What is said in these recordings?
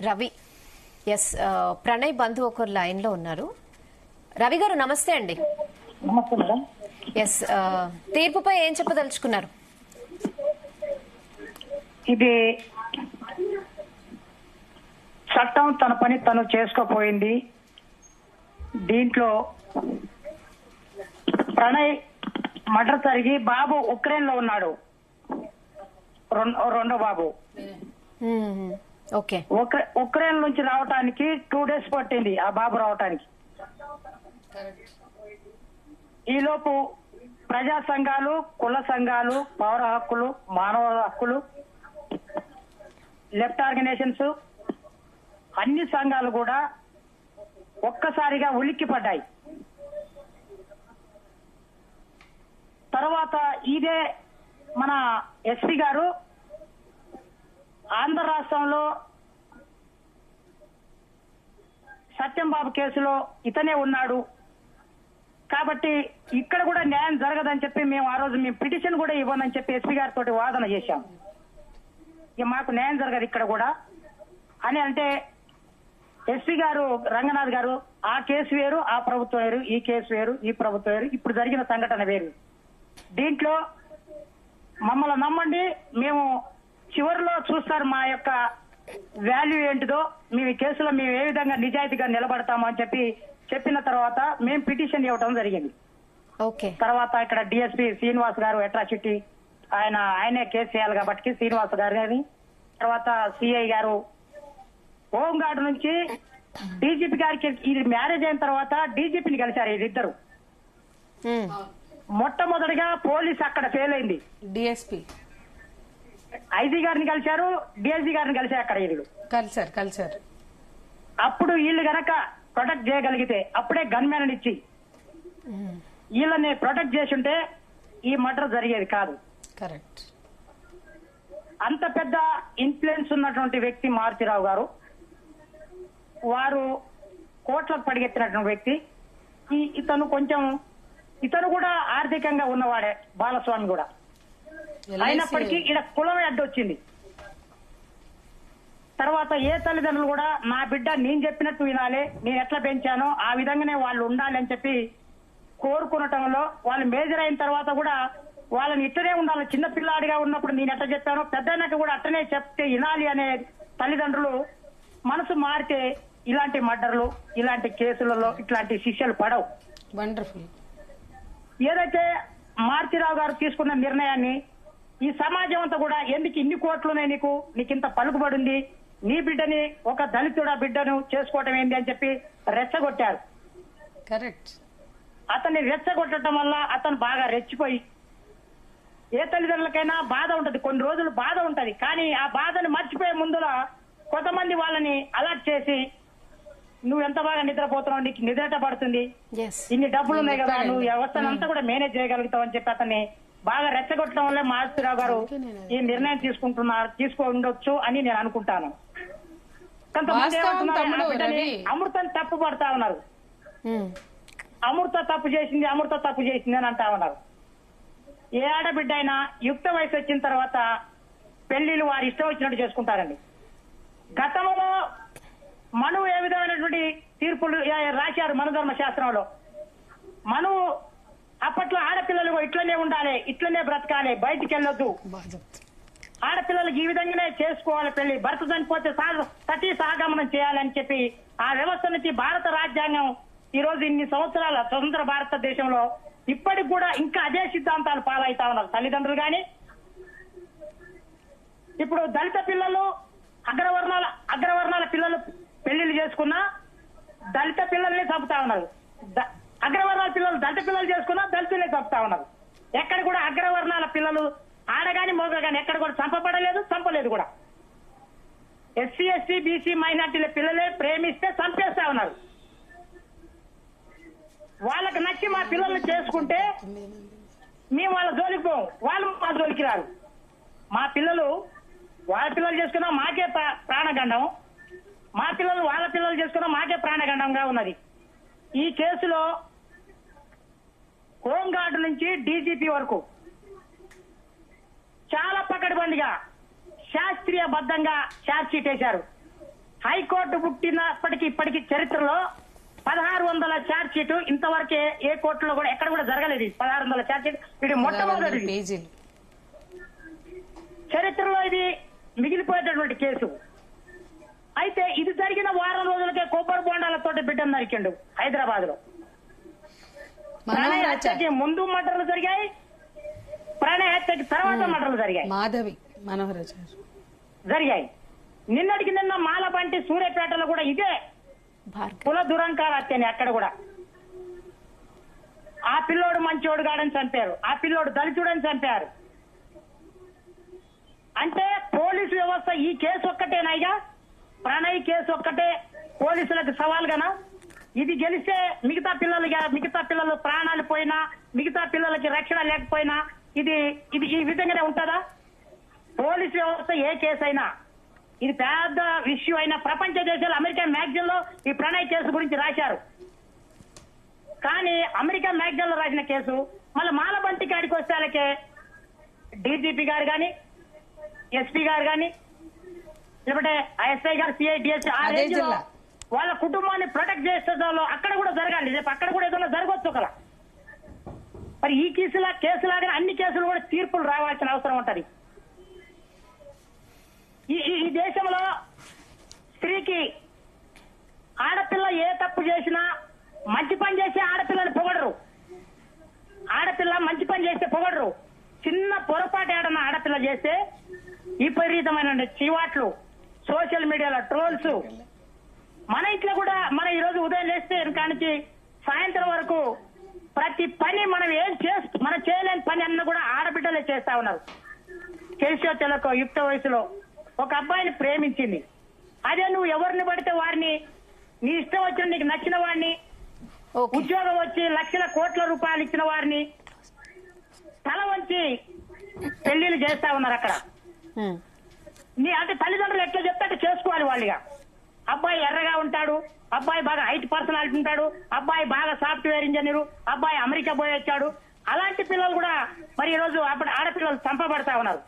Ravi. Yes, Pranay బంధు ఒకరు line లో ఉన్నారు. రవి గారు నమస్తే అండి. నమస్తే మేడం. ఎస్, తీర్పుపై ఏం చెప్పదలుచుకున్నారు? ఇది చట్టం తన పని తను చేసుకోపోయింది. దీంట్లో ప్రణయ్ మర్డర్ జరిగి బాబు ఉక్రెయిన్ లో ఉన్నాడు. రెండో బాబు ఓకే. ఉక్రెయిన్ నుంచి రావటానికి 2 days పట్టింది ఆ బాబు రావటానికి. ఈలోపు ప్రజా సంఘాలు, కుల సంఘాలు, పౌర హక్కులు, మానవ హక్కులు, లెఫ్ట్ ఆర్గనైజేషన్స్ అన్ని సంఘాలు కూడా ఒక్కసారిగా ఉలిక్కిపడ్డాయి. తర్వాత ఇదే మన ఎస్పీ గారు ఆంధ్ర రాష్ట్రంలో సత్యంబాబు కేసులో ఇతనే ఉన్నాడు కాబట్టి ఇక్కడ కూడా న్యాయం జరగదని చెప్పి మేము ఆ రోజు పిటిషన్ కూడా ఇవ్వనని చెప్పి ఎస్పీ గారితో వాదన చేశాం. ఇక మాకు న్యాయం జరగదు ఇక్కడ కూడా అని అంటే ఎస్పీ గారు రంగనాథ్ గారు ఆ కేసు వేరు, ఆ ప్రభుత్వం వేరు, ఈ కేసు వేరు, ఈ ప్రభుత్వం వేరు, ఇప్పుడు జరిగిన సంఘటన వేరు. దీంట్లో మమ్మల్ని నమ్మండి, మేము చివరిలో చూస్తారు మా యొక్క వాల్యూ ఏంటిదో, మేము ఈ కేసులో మేము ఏ విధంగా నిజాయితీగా నిలబడతామో అని చెప్పిన తర్వాత మేము పిటిషన్ ఇవ్వటం జరిగింది. తర్వాత ఇక్కడ డిఎస్పీ శ్రీనివాస్ గారు అట్రాసిటీ ఆయనే కేసు చేయాలి కాబట్టి శ్రీనివాస్ గారిని, తర్వాత సిఐ గారు హోంగార్డు నుంచి డీజీపీ గారికి ఇది మ్యారేజ్ అయిన తర్వాత డీజీపీని కలిశారు వీరిద్దరు. మొట్టమొదటిగా పోలీస్ అక్కడ ఫెయిల్ అయింది. డిఎస్పీ ఐజీ గారిని కలిశారు, డిఎస్పీ గారిని కలిశారు అక్కడ వీళ్ళు కలిసారు. అప్పుడు వీళ్ళు గనక ప్రొటెక్ట్ చేయగలిగితే అప్పుడే గన్మెన్ ఇచ్చి వీళ్ళని ప్రొటెక్ట్ చేసి ఉంటే ఈ మర్డర్ జరిగేది కాదు. కరెక్ట్. అంత పెద్ద ఇన్ఫ్లుయెన్స్ ఉన్నటువంటి వ్యక్తి మారుతిరావు గారు, వారు కోట్లకు పడిగెత్తినటువంటి వ్యక్తి. ఇతను కూడా ఆర్థికంగా ఉన్నవాడే, బాలస్వామి కూడా. అయినప్పటికీ ఈడ కులమే అడ్డొచ్చింది. తర్వాత ఏ తల్లిదండ్రులు కూడా నా బిడ్డ నేను చెప్పినట్టు వినాలి, నేను ఎట్లా పెంచానో ఆ విధంగానే వాళ్ళు ఉండాలి అని చెప్పి కోరుకునటంలో వాళ్ళు మేజర్ అయిన తర్వాత కూడా వాళ్ళని ఇట్టనే ఉండాలి. చిన్న పిల్లాడిగా ఉన్నప్పుడు నేను ఎట్లా చెప్పానో పెద్దయినాక కూడా అట్టనే చెప్తే వినాలి అనే తల్లిదండ్రులు మనసు మారితే ఇలాంటి మర్డర్లు, ఇలాంటి కేసులలో ఇట్లాంటి శిక్షలు పడవు. వండర్ఫుల్. ఏదైతే మారుతిరావు గారు తీసుకున్న నిర్ణయాన్ని ఈ సమాజం అంతా కూడా ఎందుకు ఇన్ని కోట్లున్నాయి, నీకు ఇంత పలుకుబడింది, నీ బిడ్డని ఒక దళితుడ బిడ్డను చేసుకోవటం ఏంది అని చెప్పి రెచ్చగొట్టారు. కరెక్ట్. అతన్ని రెచ్చగొట్టడం వల్ల అతను బాగా రెచ్చిపోయి, ఏ తల్లిదండ్రులకైనా బాధ ఉంటది, కొన్ని రోజులు బాధ ఉంటది, కానీ ఆ బాధను మర్చిపోయే ముందులో కొంతమంది వాళ్ళని అలర్ట్ చేసి నువ్వు ఎంత బాగా నిద్రపోతున్నావు, నీకు నిద్రట పడుతుంది, ఇన్ని డబ్బులు ఉన్నాయి కదా, నువ్వు వ్యవస్థనంతా కూడా మేనేజ్ చేయగలుగుతావు అని చెప్పి అతన్ని బాగా రెచ్చగొట్టడం వల్లే మారుతిరావు గారు ఈ నిర్ణయం తీసుకో ఉండొచ్చు అని నేను అనుకుంటాను. కొంతమంది అమృతని తప్పు పడతా ఉన్నారు, అమృత తప్పు చేసింది అని అంటా ఉన్నారు. ఏ ఆడబిడ్డ అయినా యుక్త వయసు వచ్చిన తర్వాత పెళ్లిళ్ళు వారి ఇష్టం వచ్చినట్టు చేసుకుంటారండి. గతంలో మనువు ఏ విధమైనటువంటి తీర్పులు రాశారు మనుధర్మ శాస్త్రంలో. మనువు అప్పట్లో ఆడపిల్లలు ఇట్లనే ఉండాలి, ఇట్లనే బ్రతకాలి, బయటికి వెళ్ళొద్దు, ఆడపిల్లలకు ఈ విధంగానే చేసుకోవాలి పెళ్లి, భర్త చనిపోతే సతీ సహగమనం చేయాలని చెప్పి ఆ వ్యవస్థ నుంచి భారత రాజ్యాంగం ఈ రోజు ఇన్ని సంవత్సరాల స్వతంత్ర భారతదేశంలో ఇప్పటికి కూడా ఇంకా అదే సిద్ధాంతాలు పాలవుతా ఉన్నారు తల్లిదండ్రులు. కానీ ఇప్పుడు దళిత పిల్లలు అగ్రవర్ణాల పిల్లలు పెళ్లిళ్ళు చేసుకున్నా దళిత పిల్లల్ని చంపుతా ఉన్నారు, అగ్రవర్ణాల పిల్లలు దళిత పిల్లలు చేసుకున్నా దళితుల్ని చంపుతా ఉన్నారు. ఎక్కడ కూడా అగ్రవర్ణాల పిల్లలు ఆడగాని మోగగాని ఎక్కడ కూడా చంపలేదు కూడా. ఎస్సీ ఎస్టీ బీసీ మైనార్టీల పిల్లలే ప్రేమిస్తే చంపేస్తా ఉన్నారు. వాళ్ళకి నచ్చి మా పిల్లల్ని చేసుకుంటే మేము వాళ్ళ జోలికి పోం, వాళ్ళు మా జోలికి రారు. మా పిల్లలు వాళ్ళ పిల్లలు చేసుకున్నా మాకే ప్రాణగండం, మా పిల్లలు వాళ్ళ పిల్లలు చేసుకున్నా మాకే ప్రాణగండంగా ఉన్నది. ఈ కేసులో హోంగార్డు నుంచి డీజీపీ వరకు చాలా పకడ్బందీగా శాస్త్రీయబద్ధంగా ఛార్జ్ షీట్ వేశారు. హైకోర్టు పుట్టినప్పటికీ ఇప్పటికీ చరిత్రలో 1600 ఛార్జ్ షీట్ ఇంతవరకే ఏ కోర్టులో కూడా ఎక్కడ కూడా జరగలేదు. 1600 ఛార్జ్ షీట్ ఇది మొట్టమొదటిది పేజీలు. చరిత్రలో ఇది మిగిలిపోయేటటువంటి కేసు. అయితే ఇది జరిగిన వారం రోజులకే కొబ్బరి బోండాలతో బిడ్డను నరికిండు హైదరాబాద్ లో. ప్రణయ్ హత్యకి ముందు మర్డర్లు జరిగాయి, ప్రణయ్ హత్యకి తర్వాత మర్డర్లు జరిగాయి. మాధవి మనోహరాచారి జరిగాయి. నిన్నటికి నిన్న మాలబంటి సూర్యాపేటలో కూడా ఇదే భార్గవ్ కుల దురంకార హత్యని అక్కడ కూడా. ఆ పిల్లోడు మంచోడు కాడని చంపారు, ఆ పిల్లోడు దళితుడని చంపారు. అంటే పోలీసు వ్యవస్థ ఈ కేసు ఒక్కటేనాయిగా, ప్రణయ్ కేసు ఒక్కటే పోలీసులకు సవాల్గానా? ఇది గెలిస్తే మిగతా పిల్లలు ప్రాణాలు పోయినా, మిగతా పిల్లలకి రక్షణ లేకపోయినా ఇది ఇది ఈ విధంగానే ఉంటుందా? పోలీసు వ్యవస్థ ఏ కేసు అయినా ఇది పెద్ద ఇష్యూ అయినా ప్రపంచ దేశాలు అమెరికన్ మ్యాగజైన్ లో ఈ ప్రణయ్ కేసు గురించి రాశారు. కానీ అమెరికన్ మ్యాగజైన్ లో రాసిన కేసు మళ్ళీ మాలబంటి కాడికి వస్తే వాళ్ళకే డీజీపీ గారు కానీ, ఎస్పీ గారు కానీ, లేకపోతే ఎస్ఐ గారు, సిఐ, డిఎస్పీ ఆ అదే రేంజ్ లో జిల్లా. వాళ్ళ కుటుంబాన్ని ప్రొటెక్ట్ చేసేదాలో అక్కడ కూడా జరగాలి. రేపు అక్కడ కూడా ఏదైనా జరగవచ్చు కదా. మరి ఈ కేసులాగా అన్ని కేసులు కూడా తీర్పులు రావాల్సిన అవసరం ఉంటది. ఈ దేశంలో స్త్రీకి ఆడపిల్ల ఏ తప్పు చేసినా మంచి పని చేసి ఆడపిల్లని పొగడరు. ఆడపిల్ల మంచి పని చేస్తే పొగడరు. చిన్న పొరపాటు ఏడన్నా ఆడపిల్ల చేస్తే విపరీతమైన చీవాట్లు, సోషల్ మీడియాలో ట్రోల్స్. మన ఇంట్లో కూడా మనం ఈ రోజు ఉదయం లేస్తే కానించి సాయంత్రం వరకు ప్రతి పని మనం మనం చేయలేని పని అన్న కూడా ఆడబిడ్డలే చేస్తా ఉన్నారు. తెలిసో తెలకో యుక్త వయసులో ఒక అబ్బాయిని ప్రేమించింది. అదే నువ్వు ఎవరిని పడితే వారిని, నీ ఇష్టం వచ్చిన నీకు నచ్చిన వాడిని, ఉద్యోగం వచ్చి లక్షల కోట్ల రూపాయలు ఇచ్చిన వారిని తల వంచి పెళ్లిళ్ళు చేస్తా ఉన్నారు అక్కడ. అంటే తల్లిదండ్రులు ఎట్లా చెప్తే చేసుకోవాలి వాళ్ళుగా. అబ్బాయి ఎర్రగా ఉంటాడు, అబ్బాయి బాగా హైట్ పర్సనాలిటీ ఉంటాడు, అబ్బాయి బాగా సాఫ్ట్వేర్ ఇంజనీరు, అబ్బాయి అమెరికా పోయి వచ్చాడు. అలాంటి పిల్లలు కూడా మరి ఈ రోజు అప్పుడు ఆడపిల్లలు చంపబడతా ఉన్నారు.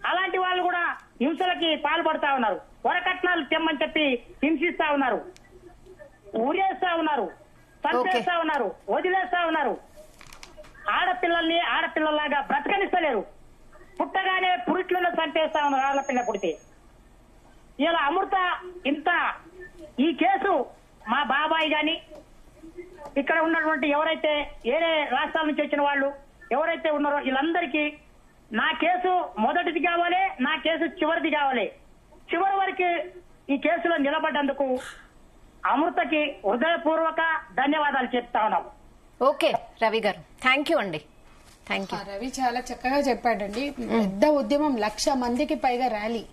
అలాంటి వాళ్ళు కూడా హింసలకి పాల్పడతా ఉన్నారు. వరకట్నాలు తెమ్మని చెప్పి హింసిస్తా ఉన్నారు, ఊరేస్తా ఉన్నారు, చంపేస్తా ఉన్నారు, వదిలేస్తా ఉన్నారు. ఆడపిల్లల్ని ఆడపిల్లలాగా బ్రతకనిస్తలేరు. పుట్టగానే పురిట్లలో చంపేస్తా ఉన్నారు ఆడపిల్ల పుడితే. ఇలా అమృత ఇంత ఈ కేసు మా బాబాయ్ గాని, ఇక్కడ ఉన్నటువంటి ఎవరైతే వేరే రాష్ట్రాల నుంచి వచ్చిన వాళ్ళు ఎవరైతే ఉన్నారో వీళ్ళందరికీ నా కేసు మొదటిది కావాలి, నా కేసు చివరిది కావాలి. చివరి వరకు ఈ కేసులో నిలబడ్డందుకు అమృతకి హృదయపూర్వక ధన్యవాదాలు చెప్తా ఉన్నాం. ఓకే రవి గారు, థ్యాంక్ యూ అండి. Thank you. రవి చాలా చక్కగా చెప్పాడండి. పెద్ద ఉద్యమం, 1,00,000 మందికి పైగా ర్యాలీ.